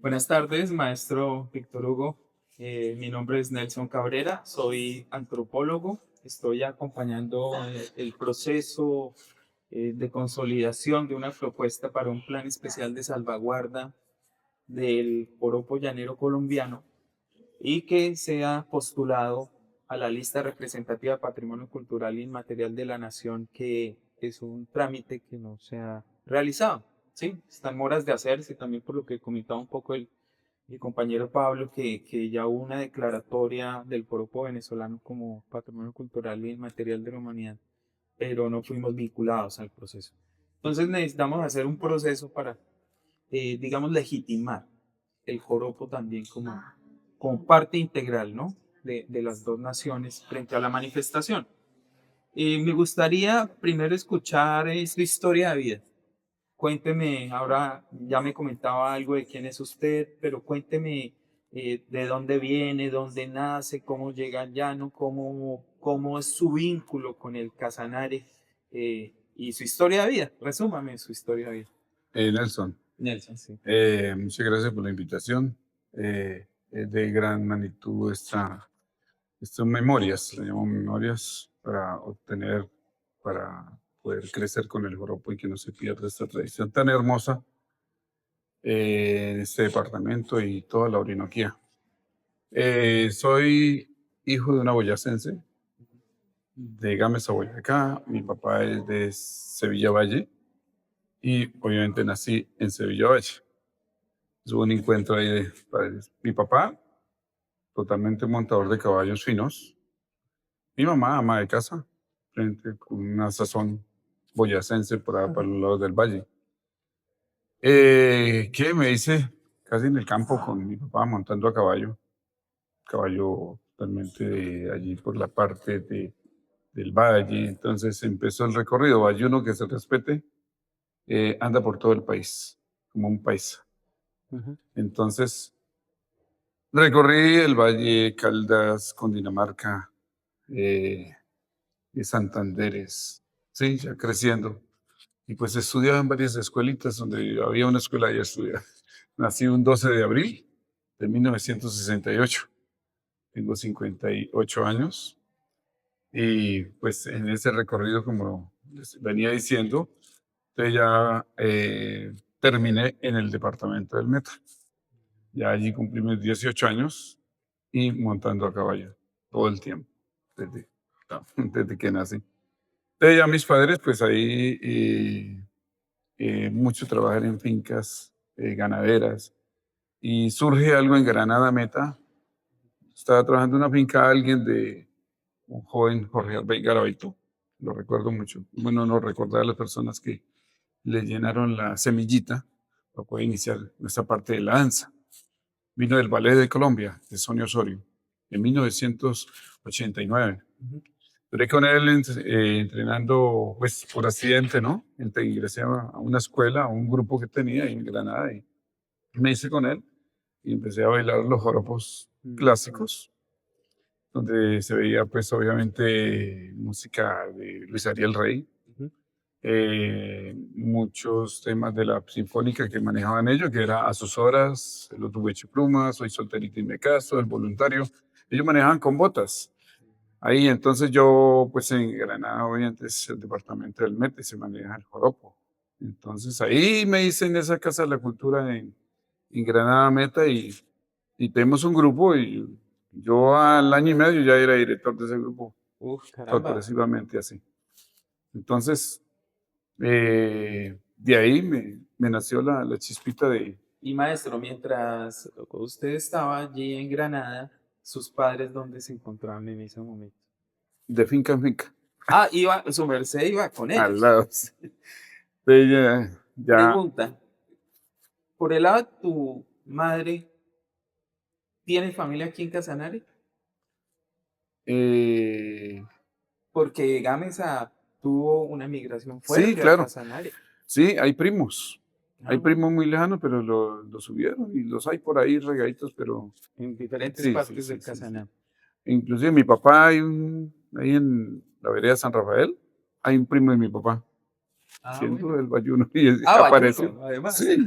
Buenas tardes, maestro Víctor Hugo. Mi nombre es Nelson Cabrera, soy antropólogo. Estoy acompañando el proceso de consolidación de una propuesta para un plan especial de salvaguarda del joropo llanero colombiano y que sea postulado a la lista representativa de Patrimonio Cultural Inmaterial de la Nación, que es un trámite que no se ha realizado. Sí, están en horas de hacerse, también por lo que comentaba un poco mi compañero Pablo, que ya hubo una declaratoria del joropo venezolano como Patrimonio Cultural Inmaterial de la Humanidad, pero no fuimos vinculados al proceso. Entonces necesitamos hacer un proceso para, digamos, legitimar el joropo también como parte integral, ¿no? De las dos naciones frente a la manifestación. Me gustaría primero escuchar su historia de vida. Cuénteme, ahora ya me comentaba algo de quién es usted, pero cuénteme de dónde viene, dónde nace, cómo llega al llano, cómo es su vínculo con el Casanare y su historia de vida. Resúmame su historia de vida. Nelson, Nelson, sí. muchas gracias por la invitación. Es de gran magnitud estas memorias, le llamo memorias, para obtener, para poder crecer con el joropo y que no se pierda esta tradición tan hermosa en este departamento y toda la Orinoquía. Soy hijo de una boyacense de Gámeza, Boyacá. Mi papá es de Sevilla Valle y obviamente nací en Sevilla Valle. Hubo un encuentro ahí de padres. Mi papá, totalmente montador de caballos finos. Mi mamá, ama de casa, frente con una sazón boyacense por allá para los lados del valle. ¿Qué me hice? Casi en el campo con mi papá montando a caballo. Caballo totalmente de allí por la parte del valle. Entonces empezó el recorrido. Valle uno que se respete, anda por todo el país, como un país. Ujú. Entonces recorrí el Valle, Caldas, Cundinamarca, y Santanderes, sí, ya creciendo. Y pues estudiaba en varias escuelitas donde había una escuela y estudiaba. Nací un 12 de abril de 1968. Tengo 58 años y pues en ese recorrido, como les venía diciendo, entonces ya terminé en el departamento del Meta. Ya allí cumplí mis 18 años y montando a caballo todo el tiempo, desde, desde que nací. Entonces ya mis padres, pues ahí mucho trabajar en fincas ganaderas y surge algo en Granada Meta. Estaba trabajando en una finca alguien de un joven Jorge Albey Garavito, lo recuerdo mucho. Bueno, no recordar a las personas que le llenaron la semillita para poder iniciar esta parte de la danza. Vino del Ballet de Colombia, de Sonia Osorio, en 1989. Ujú. Duré con él entrenando, pues por accidente, ¿no? Ingresé a una escuela, a un grupo que tenía ahí en Granada y me hice con él y empecé a bailar los joropos clásicos, donde se veía pues obviamente música de Luis Ariel Rey, Ujú. muchos temas de la sinfónica que manejaban ellos, que era A sus horas, Los Tuve Plumas, Soy solterito y me caso, El voluntario. Ellos manejaban con botas. Ahí entonces yo, pues en Granada, obviamente es el departamento del Meta y se maneja el joropo. Entonces ahí me hice en esa Casa de la Cultura en Granada Meta y tenemos un grupo y yo al año y medio ya era director de ese grupo, Uf, caramba. sorpresivamente así. Entonces, de ahí me nació la chispita Y maestro, mientras usted estaba allí en Granada, sus padres, ¿dónde se encontraban en ese momento? de finca en finca, Ah, su merced iba con al ellos. lado. De ella, ya, Pregunta, por el lado de tu madre, ¿tienes familia aquí en Casanare? eh, Porque Gámeza tuvo una migración sí, fuerte a claro. Casanare. Sí, hay primos. Hay Ah, primos muy lejanos, pero lo subieron y los hay por ahí regaditos, pero en diferentes sí, sí, partes sí, del sí, sí. Casanare. Inclusive mi papá ahí en la vereda San Rafael, hay un primo de mi papá. Ah, siendo bueno. el bayuno, Ah, apareció. Bayuno, además. Sí,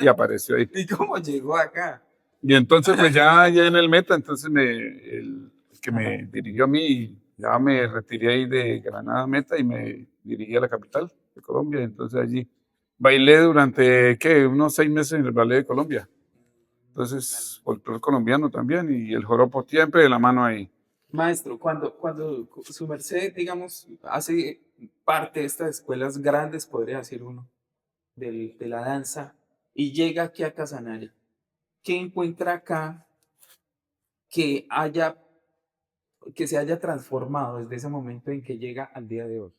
y apareció ahí. ¿Y cómo llegó acá? Y entonces, pues ya en el Meta, entonces el que me dirigió a mí, ya me retiré ahí de Granada Meta y me dirigí a la capital de Colombia. Entonces allí bailé durante, ¿qué? Unos 6 meses en el Ballet de Colombia. Entonces, folclore colombiano también y el joropo siempre de la mano ahí. Maestro, cuando su merced, digamos, hace parte de estas escuelas grandes, podría decir uno, de la danza, y llega aquí a Casanare, ¿qué encuentra acá que que se haya transformado desde ese momento en que llega al día de hoy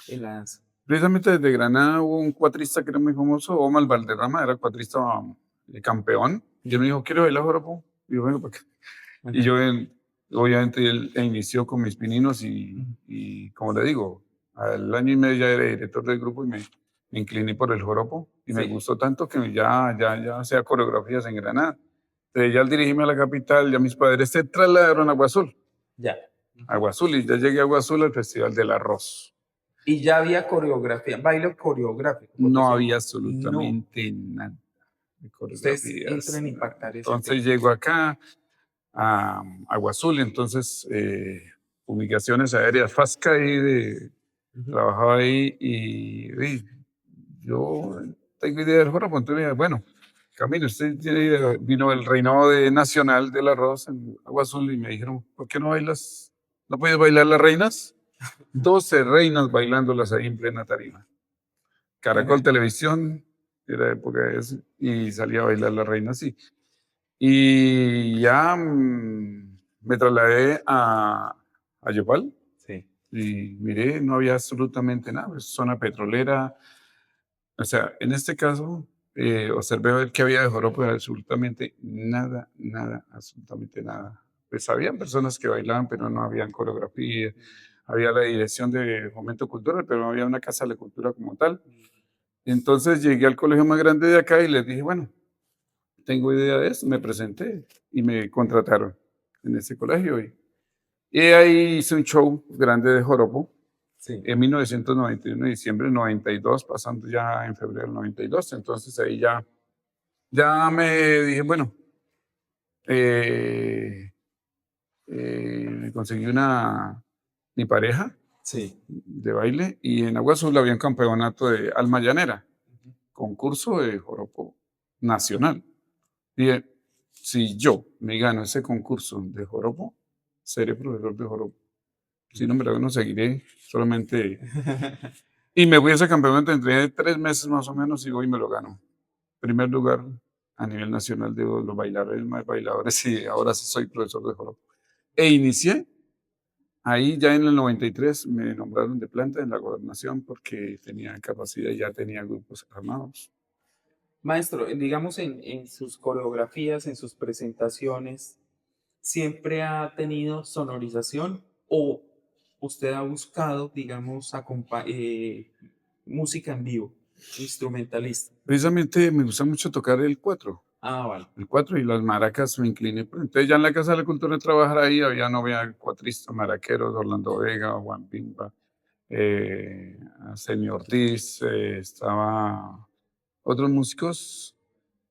en la danza? Precisamente desde Granada hubo un cuatrista que era muy famoso, Omar Valderrama, era cuatrista campeón. Y él me dijo, ¿quieres bailar joropo? Y yo, vengo para acá. Y Ajá. yo, obviamente, él inició con mis pininos Ujú. y, como le digo, al año y medio ya era director del grupo y me incliné por el joropo y me Sí, gustó tanto que ya hacía coreografías en Granada. Entonces, ya al dirigirme a la capital, ya mis padres se trasladaron a Agua Azul. ya. Ujú. Agua Azul, y ya llegué a Agua Azul al Festival del Arroz. Y ya había coreografía, baile coreográfico, por No decirlo. había No, absolutamente nada de ustedes coreografías, entran a nada. impactar ese Entonces tema. llego acá a Agua Azul, entonces fumigaciones aéreas, FASCA ahí Ujú. trabajaba ahí y yo tengo idea del joropo, entonces me dije, bueno, Camilo, usted tiene idea, vino el reinado nacional del arroz en Agua Azul y me dijeron, ¿por qué no bailas? ¿No puedes bailar las reinas? 12 reinas bailándolas ahí en plena tarima. Caracol Televisión, era época de eso, y salía a bailar la reina así. Y ya me trasladé a Yopal Sí. y miré, no había absolutamente nada, es zona petrolera. O sea, en este caso, observé a ver qué había de joropo, y absolutamente nada, nada, absolutamente nada. Pues habían personas que bailaban, pero no habían coreografía. Había la dirección de Fomento Cultural, pero no había una casa de la cultura como tal. Entonces llegué al colegio más grande de acá y les dije, bueno, tengo idea de esto, me presenté y me contrataron en ese colegio. Y ahí hice un show grande de joropo Sí. en 1991, diciembre del 92, pasando ya en febrero del 92. Entonces ahí ya me dije, bueno, eh, me conseguí mi pareja Sí. de baile y en Agua Azul había un campeonato de alma llanera, Ujú. concurso de joropo nacional. Dije, si yo me gano ese concurso de joropo, seré profesor de joropo. Si no me lo gano, seguiré solamente. Y me fui a ese campeonato, entré 3 meses más o menos y voy y me lo gano. Primer lugar a nivel nacional de los bailadores, más bailadores, y ahora sí soy profesor de joropo. E inicié, ahí ya en el 93 me nombraron de planta en la gobernación porque tenía capacidad y ya tenía grupos armados. Maestro, digamos en sus coreografías, en sus presentaciones, ¿siempre ha tenido sonorización o usted ha buscado, digamos, música en vivo, instrumentalista? Precisamente me gusta mucho tocar el cuatro. Ah, vale. El cuatro y las maracas me incliné. Entonces ya en la Casa de la Cultura de trabajar ahí había cuatristas, maraqueros, Orlando Vega, Juan Pimba, Arsenio Ortiz, estaba otros músicos.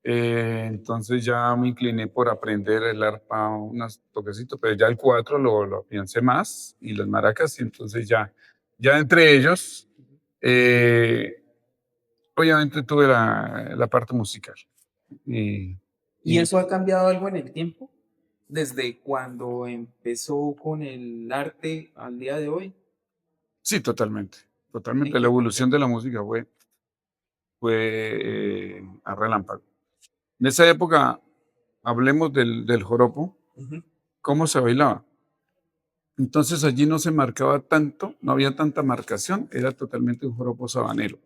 Entonces ya me incliné por aprender el arpa, unos toquecitos, pero ya el cuatro lo afiancé más y las maracas, y entonces ya entre ellos, eh, obviamente tuve la parte musical. Y, ¿Y y eso ha cambiado algo en el tiempo? Desde cuando empezó con el arte al día de hoy. sí, totalmente, ¿En totalmente. La qué evolución cambió? de la música fue a relámpago. En esa época, hablemos del joropo, Ujú. cómo se bailaba. Entonces allí no se marcaba tanto, no había tanta marcación, era totalmente un joropo sabanero.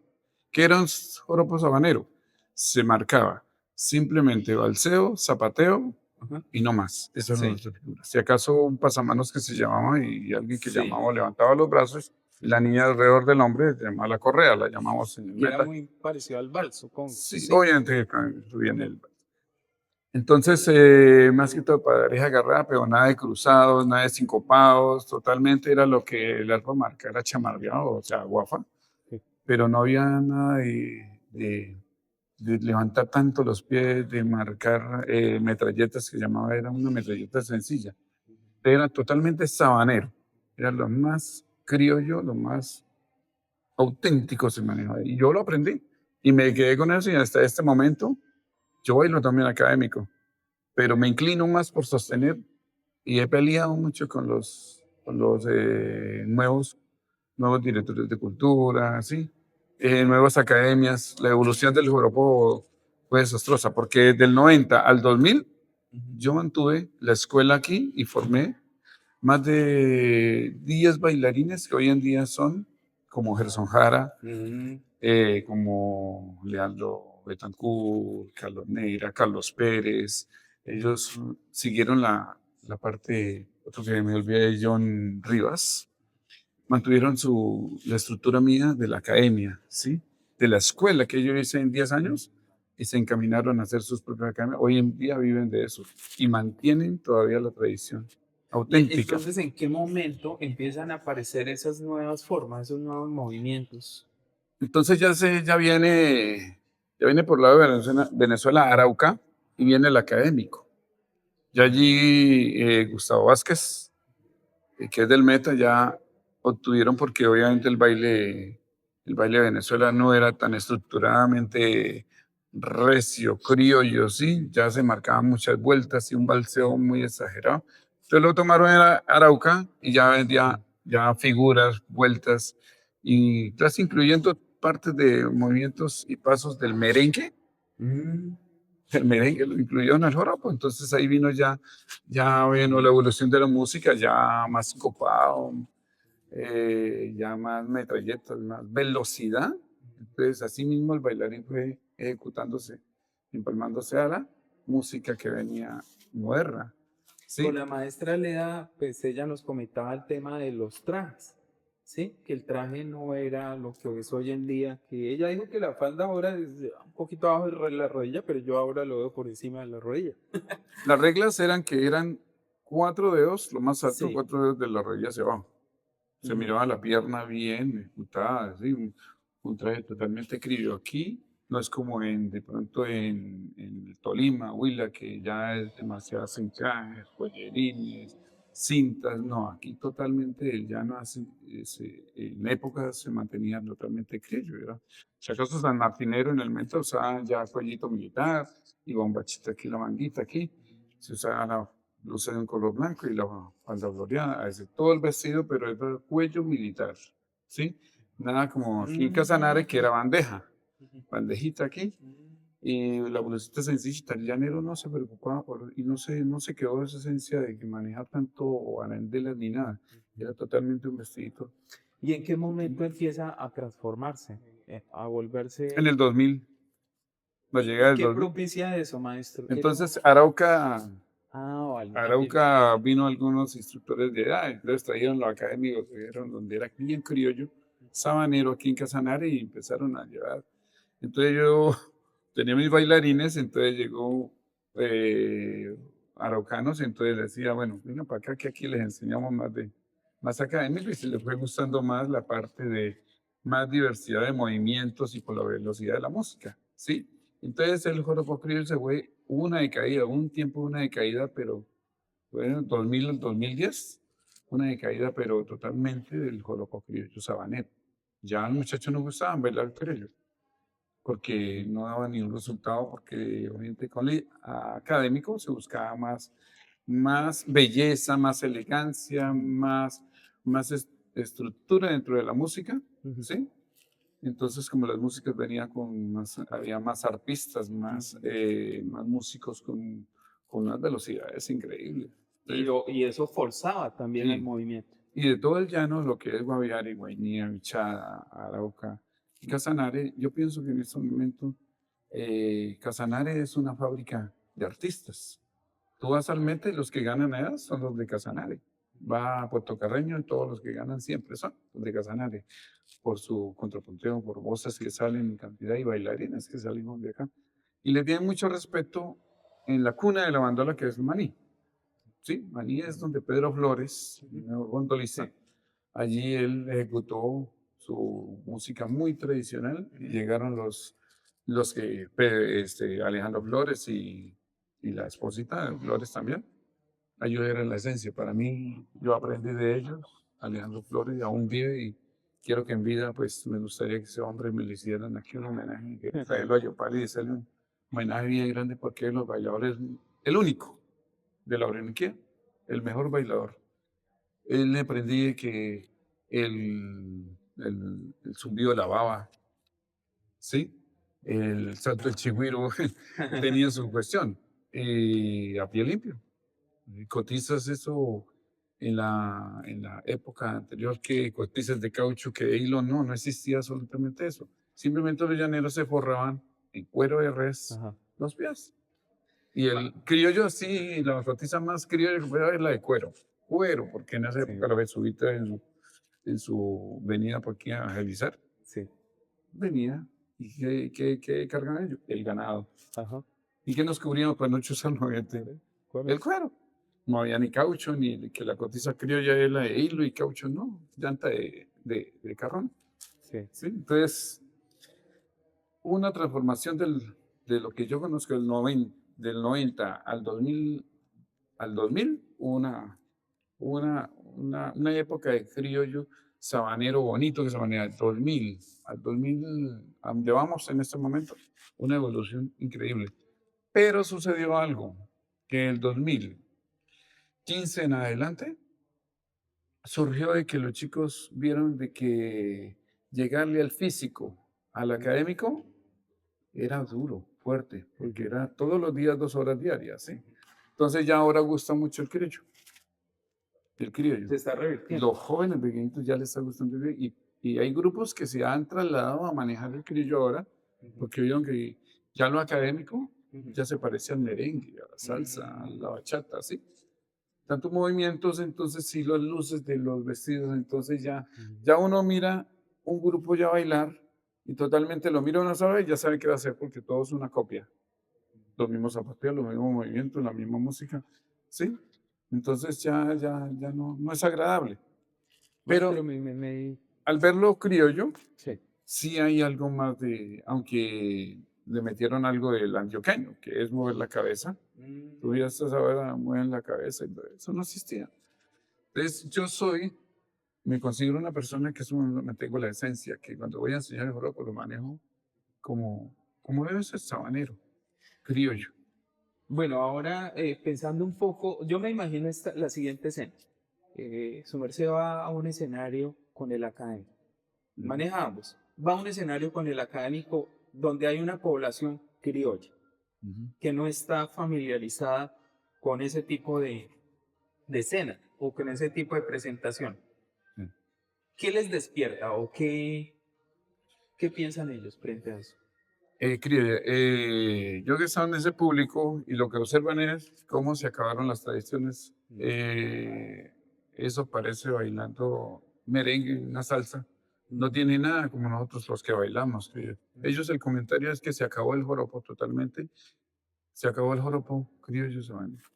¿Qué era un joropo sabanero? Se marcaba simplemente balseo, zapateo Ajá. y no más. Esas eran Sí, las figuras. Si acaso un pasamanos que se llamaba y alguien que sí. llamaba o levantaba los brazos, y la niña alrededor del hombre se llamaba la correa, la llamamos en el Y era meta. muy parecido al vals, supongo. Sí, Sí. obviamente viene el. Entonces, más que todo para pareja agarrada, pero nada de cruzados, nada de sincopados, totalmente era lo que el alfa marca era chamarreado, o sea, guafa, Sí. pero no había nada de levantar tanto los pies, de marcar metralletas, que llamaba, era una metralleta sencilla. Era totalmente sabanero, era lo más criollo, lo más auténtico se manejaba. Y yo lo aprendí y me quedé con eso y hasta este momento yo bailo también académico, pero me inclino más por sostener y he peleado mucho con los nuevos directores de cultura, ¿sí? Nuevas academias. La evolución del joropo fue desastrosa, porque del 90 al 2000 yo mantuve la escuela aquí y formé más de 10 bailarines que hoy en día son como Gerson Jara, como Leandro Betancourt, Carlos Neira, Carlos Pérez. Ellos siguieron la parte, otro que me olvidé, John Rivas, mantuvieron la estructura mía de la academia, ¿sí? De la escuela que yo hice en 10 años y se encaminaron a hacer sus propias academias. Hoy en día viven de eso y mantienen todavía la tradición Y auténtica. entonces, ¿en qué momento empiezan a aparecer esas nuevas formas, esos nuevos movimientos? Entonces ya viene por el lado de Venezuela, Arauca, y viene el académico. Ya allí Gustavo Vázquez, que es del Meta, ya obtuvieron, porque obviamente el baile de Venezuela no era tan estructuradamente recio, criollo, ¿sí? Ya se marcaban muchas vueltas y un balseo muy exagerado. Entonces lo tomaron en Arauca y ya vendía ya figuras, vueltas y casi incluyendo partes de movimientos y pasos del merengue. Mm, El merengue lo incluyó en el joropo, entonces ahí ya vino la evolución de la música, ya más copado, ya más metralletas, más velocidad. Entonces, así mismo el bailarín fue ejecutándose, empalmándose a la música que venía moderna. Con ¿Sí? la maestra Leda, pues ella nos comentaba el tema de los trajes, ¿sí? Que el traje no era lo que es hoy en día, que ella dijo que la falda ahora es un poquito abajo de la rodilla, pero yo ahora lo veo por encima de la rodilla. Las reglas eran 4 dedos, lo más alto, Sí. 4 dedos de la rodilla hacia abajo. Se Ujú. miraba la pierna bien ejecutada, ¿sí? Un traje totalmente criollo. Aquí no es como de pronto en Tolima, Huila, que ya es demasiado encajes, pollerines, cintas. No, aquí totalmente el llano en época se mantenía totalmente criollo, ¿verdad? Si acaso San Martinero en el metro usaba ya cuellito militar y bombachita aquí, la manguita aquí. Se usaba la blusa de un color blanco y la falda floreada, todo el vestido, pero era cuello militar, ¿sí? Nada como aquí en Casanare, que era bandeja, bandejita aquí, y la blusita sencilla, el llanero no se preocupaba y no se quedó esa esencia de que manejar tanto arandelas ni nada, era totalmente un vestidito. ¿Y en qué momento empieza a transformarse, a En volverse? el 2000, la ¿Y llegada del qué 2000. propicia eso, maestro? ¿Qué lo? Entonces, Arauca Ah, vale. Arauca vino algunos instructores de edad, entonces trajeron los académicos, trajeron donde era bien criollo, sabanero aquí en Casanare y empezaron a llevar. Entonces yo tenía mis bailarines, entonces llegó araucanos, entonces les decía, bueno, vengan para acá que aquí les enseñamos más académico y se les fue gustando más la parte de más diversidad de movimientos y por la velocidad de la música, ¿sí? Entonces el joropo criollo hubo una decaída, hubo un tiempo de una decaída, pero bueno, 2000 al 2010, una decaída, pero totalmente del joropo criollo sabanero. Ya los muchachos no gustaban bailar criollo, porque no daba ningún resultado, porque obviamente con el académico se buscaba más belleza, más elegancia, más estructura dentro de la música, Ujú, ¿sí? Entonces, como las músicas venían había más artistas, más músicos con unas velocidades increíbles. Entonces, y eso forzaba también el sí, movimiento. y de todo el llano, lo que es Guaviare, Guainía, Vichada, Arauca y Casanare, yo pienso que en este momento Casanare es una fábrica de artistas. Tú vas al Meta y los que ganan allá son los de Casanare. Va a Puerto Carreño y todos los que ganan siempre son los de Casanare, por su contrapunteo, por voces que salen en cantidad y bailarines que salimos de acá. Y le tienen mucho respeto en la cuna de la bandola que es Maní. Sí, Maní es donde Pedro Flores, Ujú. el gondoliza, Sí. allí él ejecutó su música muy tradicional, y llegaron los que, Alejandro Flores y la esposita de Flores también. Ellos eran la esencia. Para mí, yo aprendí de ellos. Alejandro Flores aún vive y quiero que en vida, pues me gustaría que ese hombre me le hicieran aquí un homenaje, que traerlo a Yopal y hacerle un homenaje bien grande porque es los bailadores, el único de la Orinoquía, el mejor bailador. Él le aprendí que el zumbido de la baba, ¿sí? El salto del chigüiro tenía su cuestión. Y a pie limpio. Y cotizas eso en la época anterior, que cotizas de caucho, que de hilo, no existía absolutamente eso. Simplemente los llaneros se forraban en cuero de res Ajá. los pies. Y el criollo, sí, la cotiza más criolla que puede haber la de cuero. Cuero, porque en esa Sí, época los jesuitas en su venida por aquí a evangelizar, sí. venía. ¿Y qué cargan ellos? El ganado. Ajá. ¿Y qué nos cubríamos para no chuzar el cuero? No había ni caucho, ni que la cotiza criolla es la de hilo y caucho, no, llanta de carrón. Sí. ¿Sí? Entonces, una transformación de lo que yo conozco del 90 al 2000, una época de criollo sabanero bonito que se manera del 2000 al 2000, a donde vamos en este momento, una evolución increíble. Pero sucedió algo, que el 2015 en adelante surgió de que los chicos vieron de que llegarle al físico, al académico, era duro, fuerte, porque era todos los días 2 horas diarias, ¿sí? Entonces ya ahora gusta mucho el criollo. Se está revirtiendo. Los jóvenes pequeñitos ya les está gustando el criollo, y hay grupos que se han trasladado a manejar el criollo ahora, porque vieron que ya lo académico ya se parece al merengue, a la salsa, a la bachata, ¿sí? Tantos movimientos, entonces sí, las luces de los vestidos, entonces ya uno mira un grupo ya bailar y totalmente lo mira una sola vez y ya sabe qué va a hacer porque todo es una copia. Los mismos zapateos, los mismos movimientos, la misma música, ¿sí? Entonces ya no es agradable. Bueno, Pero me. al verlo criollo, Sí. sí hay algo más aunque le metieron algo del antioqueño, que es mover la cabeza. Tú ya estás ahora, mueven la cabeza, y eso no existía. Entonces, me considero una persona que mantengo la esencia, que cuando voy a enseñar el joropo lo manejo como debe ser sabanero, criollo. Bueno, ahora pensando un poco, yo me imagino la siguiente escena. Su merced va a un escenario con el académico. Maneja ambos. Va a un escenario con el académico donde hay una población criolla Ujú. que no está familiarizada con ese tipo de escena o con ese tipo de presentación. Sí. ¿Qué les despierta o qué piensan ellos frente a eso? Criollo, yo que estaba en ese público y lo que observan es cómo se acabaron las tradiciones. Eso parece bailando merengue, una salsa. No tiene nada como nosotros los que bailamos. Ellos, el comentario es que se acabó el joropo totalmente. Se acabó el joropo criollo sabanero.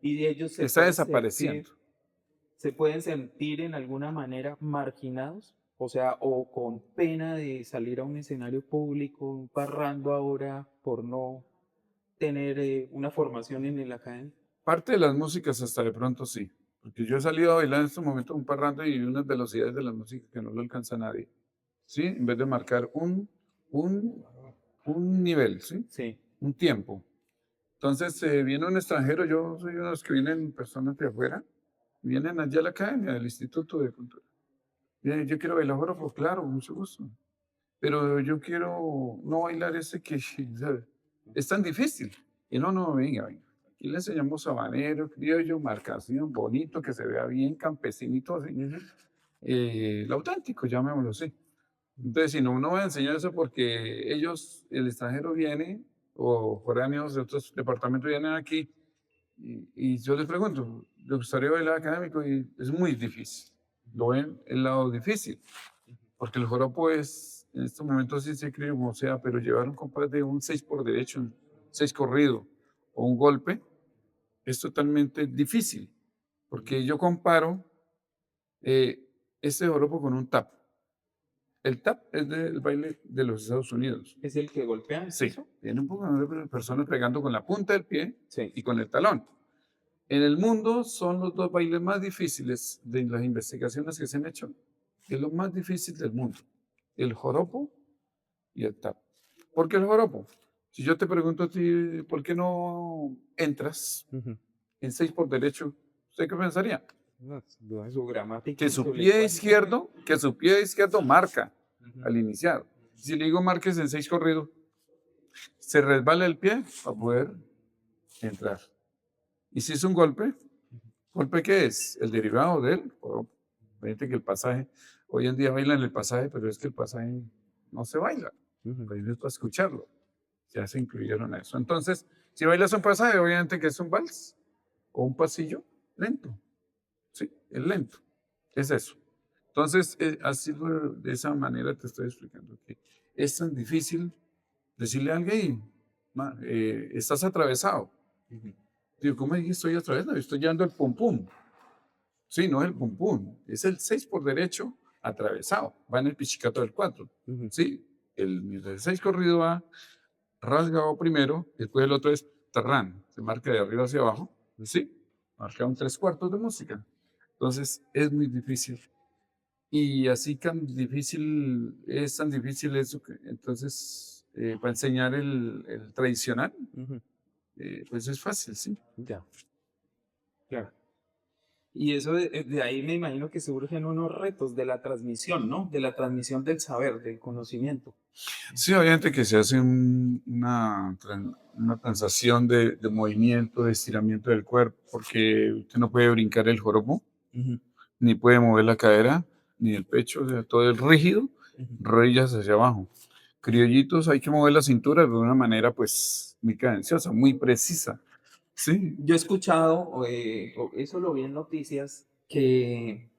Y de ellos Está desapareciendo. se pueden sentir en alguna manera marginados, o sea, o con pena de salir a un escenario público, parrando ahora por no tener una formación en el academia. Parte de las músicas hasta de pronto sí. Porque yo he salido a bailar en estos momentos un parrando y unas velocidades de la música que no lo alcanza nadie. ¿Sí? En vez de marcar un, un nivel, ¿sí? Sí. Un tiempo. Entonces, viene un extranjero, yo soy uno de los que vienen personas de afuera, vienen allá a la academia del Instituto de Cultura. Yo quiero bailar joropo, claro, con mucho gusto. Pero yo quiero no bailar ese que ¿sabe? Es tan difícil. Y no, venga. Aquí le enseñamos sabanero, criollo, marcación, bonito, que se vea bien, campesinito, así, lo auténtico, llamémoslo así. Entonces, si no voy a enseñar eso porque el extranjero viene, o foráneos de otros departamentos vienen aquí, y yo les pregunto, ¿les gustaría bailar académico? Y es muy difícil. Lo ven el lado difícil, porque el joropo es, en estos momentos sí se cree como sea, pero llevar un compás de un 6 por derecho, un 6 corrido, o un golpe, es totalmente difícil, porque yo comparo este joropo con un tap. El tap es del baile de los Estados Unidos. ¿Es el que golpea? Sí, tiene un poco de personas pegando con la punta del pie Sí. y con el talón. En el mundo son los dos bailes más difíciles de las investigaciones que se han hecho. Es lo más difícil del mundo. El joropo y el tap. ¿Por qué el joropo? Si yo te pregunto a ti, ¿por qué no entras en 6 por derecho? ¿Usted qué pensaría? No, sin duda, su gramática Que y su su pie lenguaje. izquierdo marca Ujú. al iniciar. Si le digo marques en 6 corridos, se resbala el pie para poder entrar. Y si es un golpe, ¿golpe qué es? El derivado del joropo. Fíjate que el pasaje, hoy en día bailan el pasaje, pero es que el pasaje no se baila. Bailas para escucharlo. Ya se incluyeron eso. Entonces, si bailas un pasaje, obviamente que es un vals o un pasillo lento. Sí, es lento. Es eso. Entonces, así de esa manera te estoy explicando que es tan difícil decirle a alguien, estás atravesado. Digo, ¿cómo dije estoy atravesado? Estoy llevando el pum pum. Sí, no es el pum pum, es el 6 por derecho atravesado. Va en el pichicato del 4. Sí, el 6 corrido va rasgado primero, después el otro es tarrán, se marca de arriba hacia abajo. Sí, marca un 3/4 de música. Entonces, es muy difícil. Y así es tan difícil eso que entonces para enseñar el tradicional, pues es fácil, sí. Ya, claro. Y eso de ahí me imagino que surgen unos retos de la transmisión, ¿no? De la transmisión del saber, del conocimiento. Sí, obviamente que se hace una transacción de movimiento, de estiramiento del cuerpo, porque usted no puede brincar el joropo, ni puede mover la cadera, ni el pecho, o sea, todo es rígido, rodillas hacia abajo. Criollitos, hay que mover la cintura de una manera, pues, muy cadenciosa, muy precisa. Sí, Yo he escuchado, eso lo vi en noticias, que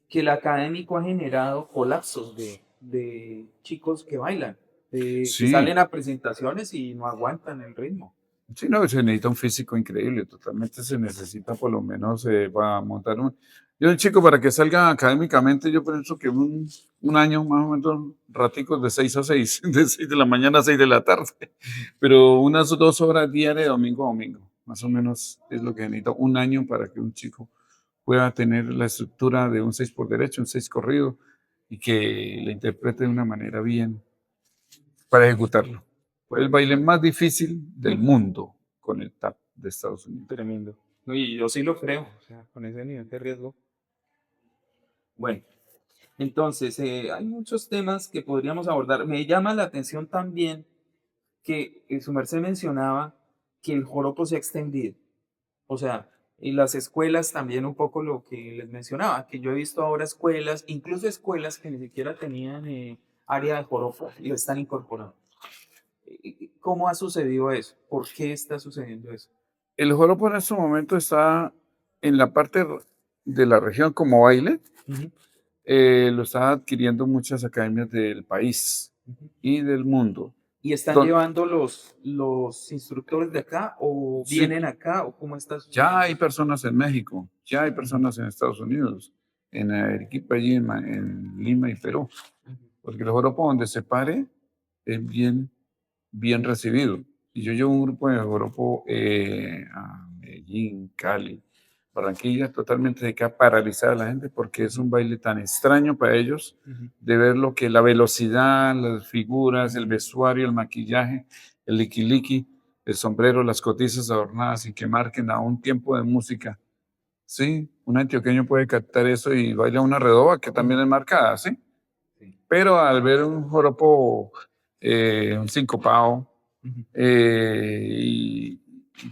el académico ha generado colapsos de chicos que bailan, que sí, salen a presentaciones y no aguantan el ritmo. sí, no, se necesita un físico increíble, totalmente se necesita por lo menos para montar un... Yo, el chico, para que salga académicamente, yo pienso que un año más o menos, raticos de 6 a 6, de 6 de la mañana a 6 de la tarde, pero unas 2 horas diarias, domingo a domingo, más o menos es lo que necesita un año para que un chico pueda tener la estructura de un 6 por derecho, un 6 corrido, y que le interprete de una manera bien para ejecutarlo. Fue el baile más difícil del mundo con el tap de Estados Unidos. Tremendo. No, y yo sí lo creo, o sea, con ese nivel de riesgo. Bueno, entonces, hay muchos temas que podríamos abordar. Me llama la atención también que su merced mencionaba que el joropo se ha extendido. O sea, y las escuelas también un poco lo que les mencionaba, que yo he visto ahora escuelas, incluso escuelas que ni siquiera tenían área de joropo y lo están incorporando. ¿Cómo ha sucedido eso? ¿Por qué está sucediendo eso? El joropo en este momento está en la parte de la región como baile, Ujú, lo están adquiriendo muchas academias del país ujú. y del mundo. ¿Y están Don- llevando los instructores de acá o sí, vienen acá o cómo está ya sucediendo hay eso? personas en México, ya hay Ujú, personas en Estados Unidos, en Arequipa, allí en Lima y Perú, ujú, porque el joropo donde se pare es bien recibido. Y yo llevo un grupo de joropo a Medellín, Cali, Barranquilla, totalmente de que a paralizar a la gente porque es un baile tan extraño para ellos ujú. de ver lo que la velocidad, las figuras, el vestuario, el maquillaje, el liquiliqui, el sombrero, las cotizas adornadas y que marquen a un tiempo de música. Sí, un antioqueño puede captar eso y baila una redoba que también es marcada, ¿sí? Sí. Pero al ver un joropo, un sincopado, Ujú. y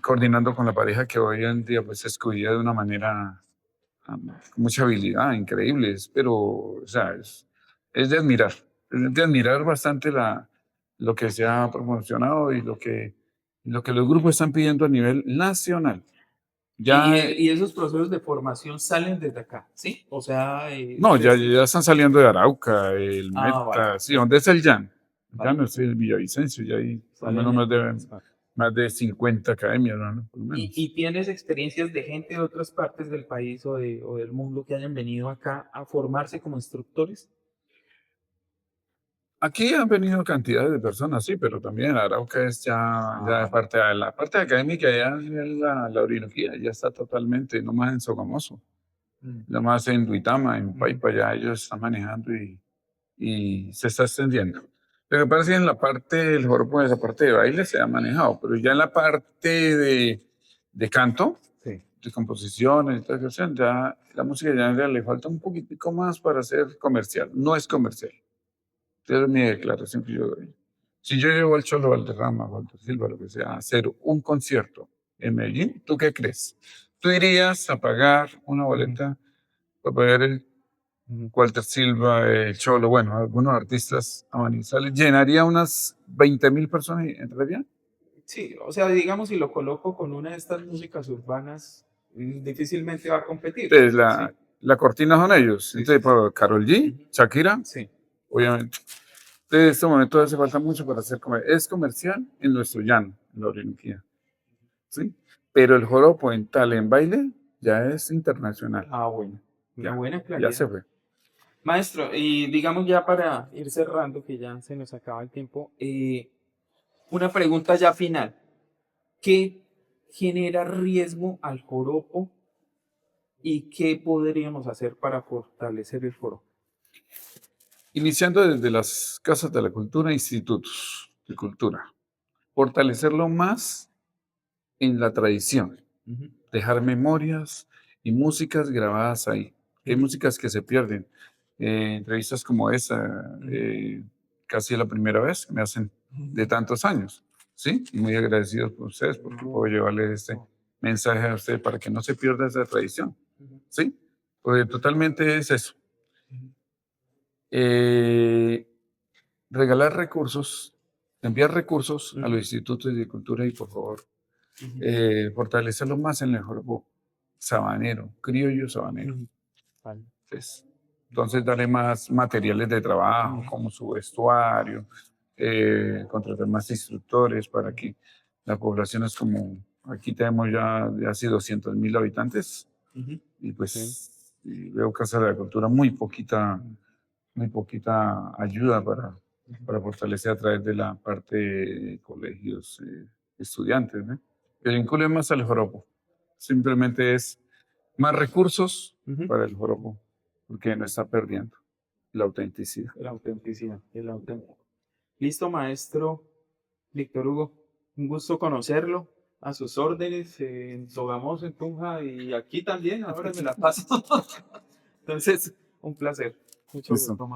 coordinando con la pareja que hoy en día pues se escogía de una manera con mucha habilidad, increíble, pero o sea, es de admirar bastante lo que se ha promocionado y lo que los grupos están pidiendo a nivel nacional. Y, Ya, y esos procesos de formación salen desde acá, ¿sí? O sea, no, ya, ustedes... ya están saliendo de Arauca, el Ah, vale, Meta, sí, ¿dónde es el Jan? El vale. Jan es el Villavicencio, ya hay por lo Salen menos en todas partes. más de 50 academias, ¿no? Por lo menos. Y tienes experiencias de gente de otras partes del país, o, o del mundo, que hayan venido acá a formarse como instructores? Aquí han venido cantidades de personas, sí, pero también Arauca es ya parte de la parte académica, ya es la Orinoquía, ya está totalmente, nomás en Sogamoso, Mm, nomás en Duitama, en ujú, Paipa, ya ellos están manejando y se está extendiendo. Lo que pasa es que en la parte del joropo, en la parte de baile se ha manejado, pero ya en la parte de canto, sí. de composición y toda esa cuestión, ya la música ya le falta un poquitico más para ser comercial, no es comercial. Esa es mi declaración que yo doy. Si yo llevo al Cholo Valderrama, Walter Silva, lo que sea, a hacer un concierto en Medellín, ¿tú qué crees? ¿Tú irías a pagar una Ujú, boleta para pagar el ujú. Walter Silva, el Cholo, bueno, algunos artistas a Manizales? ¿Llenaría unas 20.000 personas y entrarían? Sí, o sea, digamos, si lo coloco con una de estas músicas urbanas, difícilmente va a competir. Entonces, Sí, la cortina son ellos. sí, sí, Entonces, sí. por Karol G, Ujú, Shakira, sí. obviamente. Entonces, en este momento hace falta mucho para hacer comercial. Es comercial en nuestro llano, en la Orinoquía. ¿Sí? Pero el joropo en tal, en baile, ya es internacional. Ah, bueno. Una buena Ya claridad. se fue. Maestro, y digamos ya para ir cerrando, que ya se nos acaba el tiempo, una pregunta ya final. ¿Qué genera riesgo al joropo y qué podríamos hacer para fortalecer el joropo? Iniciando desde las casas de la cultura, institutos de cultura. Fortalecerlo más en la tradición. Ujú, Dejar memorias y músicas grabadas ahí. Hay ujú, músicas que se pierden. Entrevistas como esa, ujú, casi es la primera vez que me hacen de ujú. tantos años, ¿sí? Y muy agradecidos por ustedes porque No, puedo llevarles este no. mensaje a ustedes para que no se pierda esa tradición, Ujú, ¿sí? Porque totalmente es eso. ujú, Eh, regalar recursos, enviar recursos a los ujú, institutos de cultura y por favor, ujú, fortalecerlo más en el jorbo sabanero, criollo sabanero. ujú. Vale. Pues, entonces daré más materiales de trabajo, Ujú, como su vestuario, contratar más instructores para que la población es como, aquí tenemos ya de hace 200.000 habitantes ujú. y Sí. pues y veo Casa de la Cultura Ujú, muy poquita ayuda ujú, para fortalecer a través de la parte de colegios, estudiantes, ¿no? El vinculo es más al joropo. Simplemente es más recursos ujú. para el joropo, porque no está perdiendo la autenticidad. La autenticidad, el auténtico. Listo, maestro Víctor Hugo. Un gusto conocerlo. A sus órdenes en Sogamoso, en Tunja y aquí también. Ahora me la paso. Entonces, un placer. Mucho Listo. gusto.